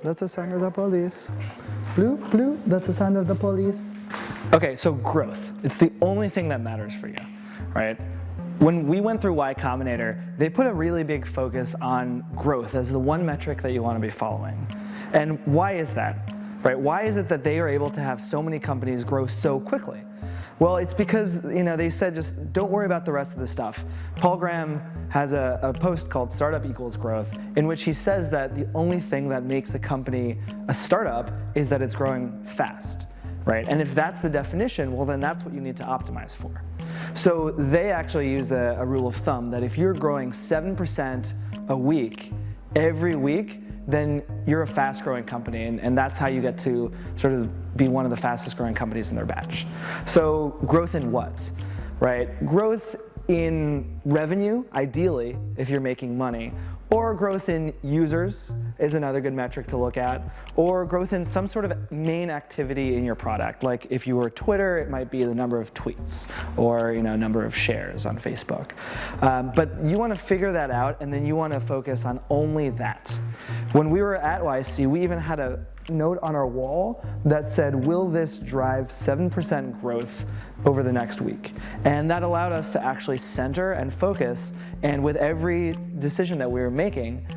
that's the sound of the police. Blue, blue, that's the sound of the police. Okay, so growth. It's the only thing that matters for you, right? When we went through Y Combinator, they put a really big focus on growth as the one metric that you want to be following. And why is that? Right? Why is it that they are able to have so many companies grow so quickly? Well, it's because they said just don't worry about the rest of the stuff. Paul Graham has a post called Startup Equals Growth, in which he says that the only thing that makes a company a startup is that it's growing fast. Right? And if that's the definition, well then that's what you need to optimize for. So they actually use a rule of thumb that if you're growing 7% a week, every week, then you're a fast growing company, and that's how you get to sort of be one of the fastest growing companies in their batch. So growth in what? Right? Growth in revenue, ideally, if you're making money, or growth in users is another good metric to look at, or growth in some sort of main activity in your product. Like if you were Twitter, it might be the number of tweets, or number of shares on Facebook. But you want to figure that out, and then you want to focus on only that. When we were at YC, we even had a note on our wall that said, will this drive 7% growth over the next week? And that allowed us to actually center and focus, and with every decision that we were making,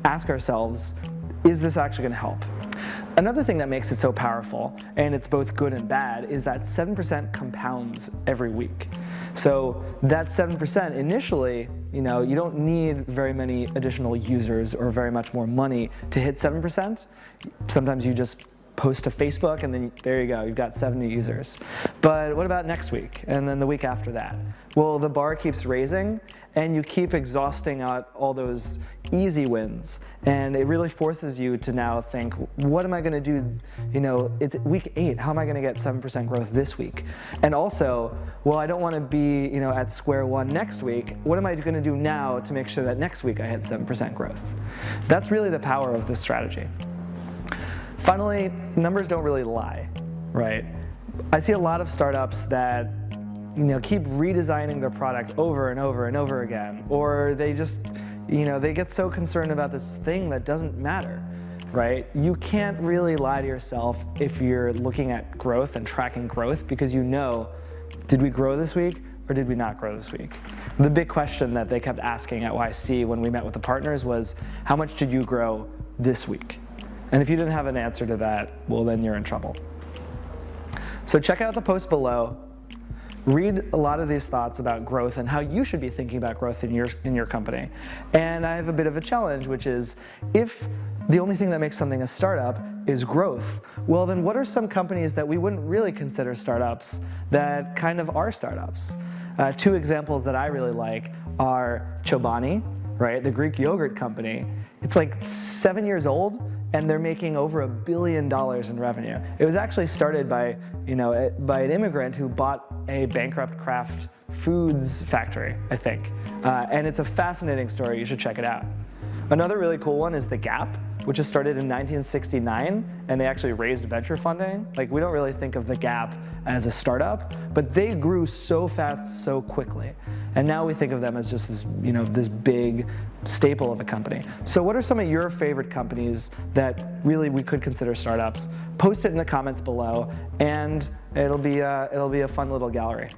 ask ourselves, is this actually going to help? Another thing that makes it so powerful, and it's both good and bad, is that 7% compounds every week. So that 7% initially, you don't need very many additional users or very much more money to hit 7%. Sometimes you just post to Facebook, and then there you go, you've got 70 users. But what about next week, and then the week after that? Well, the bar keeps raising, and you keep exhausting out all those easy wins, and it really forces you to now think, what am I going to do? It's week 8, how am I going to get 7% growth this week? And also, well, I don't want to be at square one next week. What am I going to do now to make sure that next week I hit 7% growth? That's really the power of this strategy. Finally, numbers don't really lie, right? I see a lot of startups that keep redesigning their product over and over and over again, or they just, they get so concerned about this thing that doesn't matter, right? You can't really lie to yourself if you're looking at growth and tracking growth, because did we grow this week or did we not grow this week? The big question that they kept asking at YC when we met with the partners was, how much did you grow this week? And if you didn't have an answer to that, well, then you're in trouble. So check out the post below. Read a lot of these thoughts about growth and how you should be thinking about growth in your company. And I have a bit of a challenge, which is, if the only thing that makes something a startup is growth, well then what are some companies that we wouldn't really consider startups that kind of are startups? 2 examples that I really like are Chobani, right, the Greek yogurt company. It's like 7 years old, and they're making over $1 billion in revenue. It was actually started by an immigrant who bought a bankrupt Kraft Foods factory, I think. And it's a fascinating story. You should check it out. Another really cool one is The Gap, which was started in 1969, and they actually raised venture funding. Like, we don't really think of The Gap as a startup, but they grew so fast so quickly. And now we think of them as just this, this big staple of a company. So what are some of your favorite companies that really we could consider startups? Post it in the comments below, and it'll be a fun little gallery.